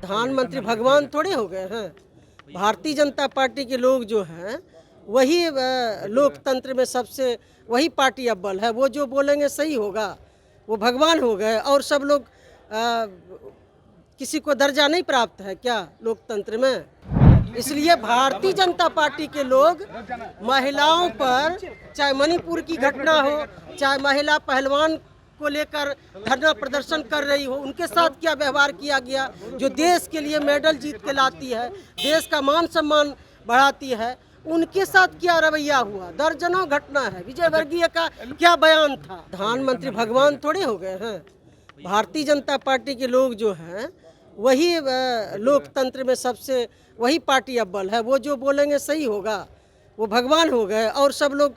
प्रधानमंत्री भगवान थोड़े हो गए हैं। भारतीय जनता पार्टी के लोग जो हैं वही लोकतंत्र में सबसे वही पार्टी अव्वल है। वो जो बोलेंगे सही होगा, वो भगवान हो गए। और सब लोग किसी को दर्जा नहीं प्राप्त है क्या लोकतंत्र में? इसलिए भारतीय जनता पार्टी के लोग महिलाओं पर, चाहे मणिपुर की घटना हो, चाहे महिला पहलवान को लेकर धरना प्रदर्शन कर रही हो, उनके साथ क्या व्यवहार किया गया, जो देश के लिए मेडल जीत के लाती है, देश का मान सम्मान बढ़ाती है, उनके साथ क्या रवैया हुआ। दर्जनों घटना है। विजय वर्गीय का क्या बयान था। प्रधानमंत्री भगवान थोड़े हो गए हैं। भारतीय जनता पार्टी के लोग जो हैं वही लोकतंत्र में सबसे वही पार्टी अव्वल है। वो जो बोलेंगे सही होगा, वो भगवान हो गए। और सब लोग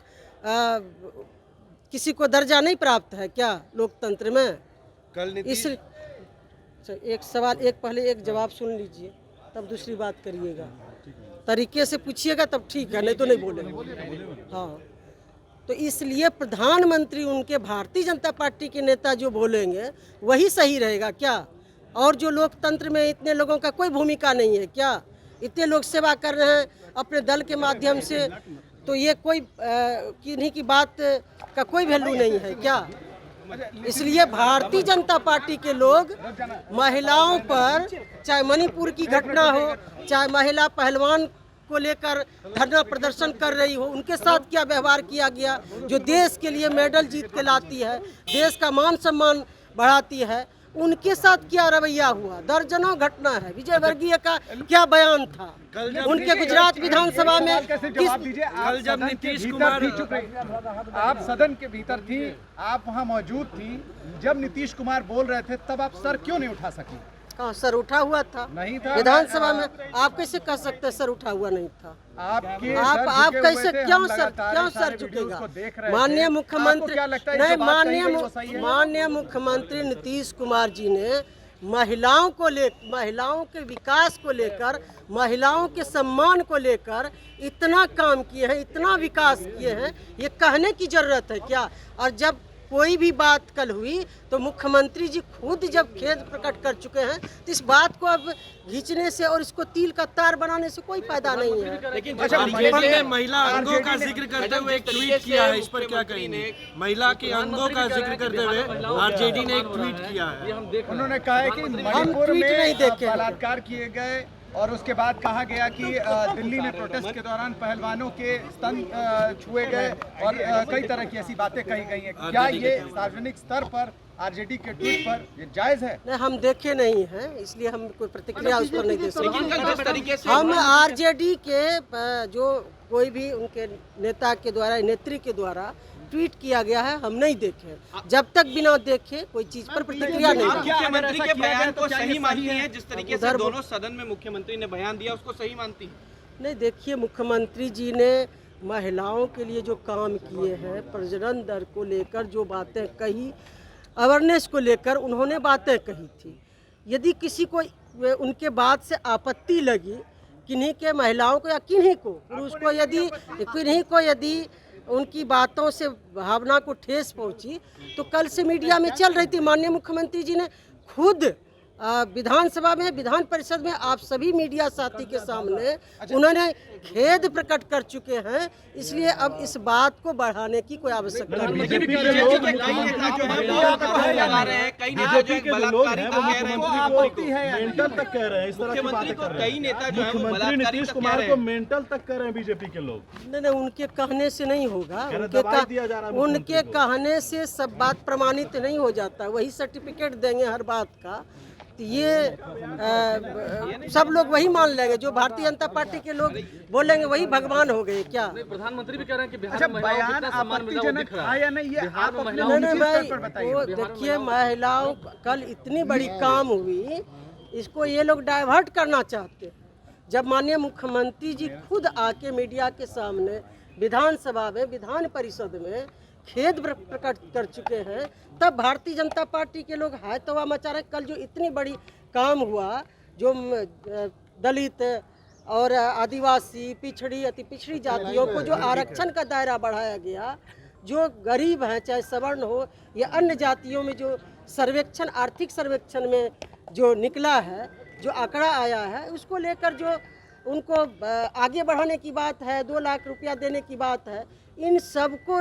किसी को दर्जा नहीं प्राप्त है क्या लोकतंत्र में? इस एक सवाल, एक पहले एक जवाब सुन लीजिए, तब दूसरी बात करिएगा। तरीके से पूछिएगा तब ठीक है, नहीं तो नहीं बोलेंगे। हाँ, तो इसलिए प्रधानमंत्री उनके भारतीय जनता पार्टी के नेता जो बोलेंगे वही सही रहेगा क्या? और जो लोकतंत्र में इतने लोगों का कोई भूमिका नहीं है क्या? इतने लोग सेवा कर रहे हैं अपने दल के माध्यम से, तो ये कोई किन्हीं की बात का कोई वैल्यू नहीं है क्या? इसलिए भारतीय जनता पार्टी के लोग महिलाओं पर, चाहे मणिपुर की घटना हो, चाहे महिला पहलवान को लेकर धरना प्रदर्शन कर रही हो, उनके साथ क्या व्यवहार किया गया, जो देश के लिए मेडल जीत के लाती है, देश का मान सम्मान बढ़ाती है, उनके साथ क्या रवैया हुआ। दर्जनों घटना है। विजय वर्गीय का क्या बयान था उनके गुजरात विधानसभा में। कल जब नीतीश कुमार, आप सदन के भीतर थी, आप वहां मौजूद थी, जब नीतीश कुमार बोल रहे थे तब आप सर क्यों नहीं उठा सकी? कहाँ सर उठा हुआ था? नहीं था विधानसभा में। आप कैसे कह सकते हैं सर उठा हुआ नहीं था? आप कैसे, क्यों सर झुकेगा? माननीय मुख्यमंत्री नहीं, माननीय मुख्यमंत्री नीतीश कुमार जी ने महिलाओं के विकास को लेकर, महिलाओं के सम्मान को लेकर इतना काम किए हैं, इतना विकास किए हैं, ये कहने की जरूरत है क्या? और जब कोई भी बात कल हुई तो मुख्यमंत्री जी खुद जब खेद प्रकट कर चुके हैं, तो इस बात को अब खींचने से और इसको तिल का तार बनाने से कोई फायदा नहीं है। लेकिन बीजेपी ने महिला अंगों का जिक्र करते हुए एक ट्वीट किया है, इस पर क्या कहेंगे? महिला के अंगों का जिक्र करते हुए आरजेडी ने एक ट्वीट किया है। उन्होंने कहा है कि मणिपुर में बलात्कार किए गए और उसके बाद कहा गया कि दिल्ली में प्रोटेस्ट के दौरान पहलवानों के स्तन छुए गए और कई तरह की ऐसी बातें कही गई हैं। क्या ये सार्वजनिक स्तर पर आरजेडी के ट्वीट पर ये जायज है? नहीं, हम देखे नहीं हैं, इसलिए हम कोई प्रतिक्रिया उस पर नहीं दे सकते। हम आरजेडी के जो कोई भी उनके नेता के द्वारा, नेत्री के द्वारा ट्वीट किया गया है, हम नहीं देखे। जब तक बिना देखे कोई चीज पर प्रतिक्रिया नहीं। मुख्यमंत्री के बयान को सही मानती है? जिस तरीके से दोनों सदन में मुख्यमंत्री ने बयान दिया, उसको सही मानती है? नहीं, देखिए, मुख्यमंत्री जी ने महिलाओं के लिए जो काम किए हैं, प्रजनन दर को लेकर जो बातें कही, अवेयरनेस को लेकर उन्होंने बातें कही थी। यदि किसी को उनके बात से आपत्ति लगी, किन्हीं के महिलाओं को या किन्हीं को, पुरुष को, यदि किन्हीं को यदि उनकी बातों से भावना को ठेस पहुंची, तो कल से मीडिया में चल रही थी। माननीय मुख्यमंत्री जी ने खुद विधानसभा में, विधान परिषद में आप सभी मीडिया साथी के सामने उन्होंने खेद प्रकट कर चुके हैं। इसलिए अब इस बात को बढ़ाने की कोई आवश्यकता नहीं। नीतीश कुमार को मेंटल तक कर रहे हैं बीजेपी के लोग। नहीं, उनके कहने से नहीं होगा। उनके कहने से सब बात प्रमाणित नहीं हो जाता। वही सर्टिफिकेट देंगे हर बात का, तो ये सब लोग वही मान लेंगे। जो भारतीय जनता पार्टी के लोग बोलेंगे वही भगवान हो गए क्या? प्रधानमंत्री भी कह रहे हैं कि बिहार में बयान आपत्तिजनक था या नहीं, ये आप नहीं भाई, वो देखिए, महिलाओं कल इतनी बड़ी काम हुई, इसको ये लोग डाइवर्ट करना चाहते हैं। जब माननीय मुख्यमंत्री जी खुद आके मीडिया के सामने विधानसभा में, विधान परिषद में खेद प्रकट कर चुके हैं, तब भारतीय जनता पार्टी के लोग हाय तवा मचा रहे। कल जो इतनी बड़ी काम हुआ, जो दलित और आदिवासी, पिछड़ी, अति पिछड़ी जातियों को जो आरक्षण का दायरा बढ़ाया गया, जो गरीब हैं, चाहे सवर्ण हो या अन्य जातियों में जो सर्वेक्षण, आर्थिक सर्वेक्षण में जो निकला है, जो आंकड़ा आया है उसको लेकर जो उनको आगे बढ़ाने की बात है, 2 लाख रुपया देने की बात है, इन सब को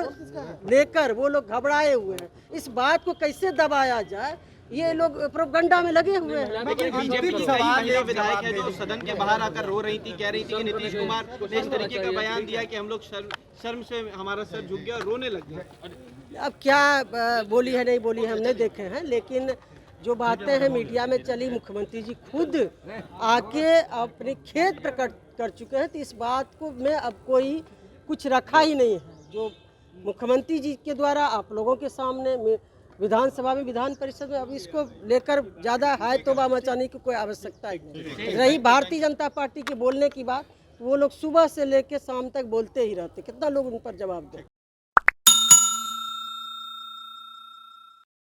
लेकर वो लोग घबराए हुए हैं। इस बात को कैसे दबाया जाए, ये लोग प्रोपगंडा में लगे हुए हैं। लेकिन बीजेपी की कई महिला विधायक है जो सदन के बाहर आकर रो रही थी, कह रही थी कि नीतीश कुमार ने इस तरीके का बयान दिया कि हम लोग शर्म से हमारा सर झुक गया और रोने लग गए। अब क्या बोली है नहीं बोली है हम नहीं देखे हैं, लेकिन जो बातें हैं मीडिया में चली, मुख्यमंत्री जी खुद आके अपने खेद प्रकट कर चुके हैं, तो इस बात को में अब कोई कुछ रखा ही नहीं है। जो मुख्यमंत्री जी के द्वारा आप लोगों के सामने विधानसभा में, विधान परिषद में, अब इसको लेकर ज़्यादा हाय तौबा मचाने की कोई आवश्यकता ही नहीं। रही भारतीय जनता पार्टी के बोलने की बात, वो लोग सुबह से लेकर शाम तक बोलते ही रहते, कितना लोग उन पर जवाब दें।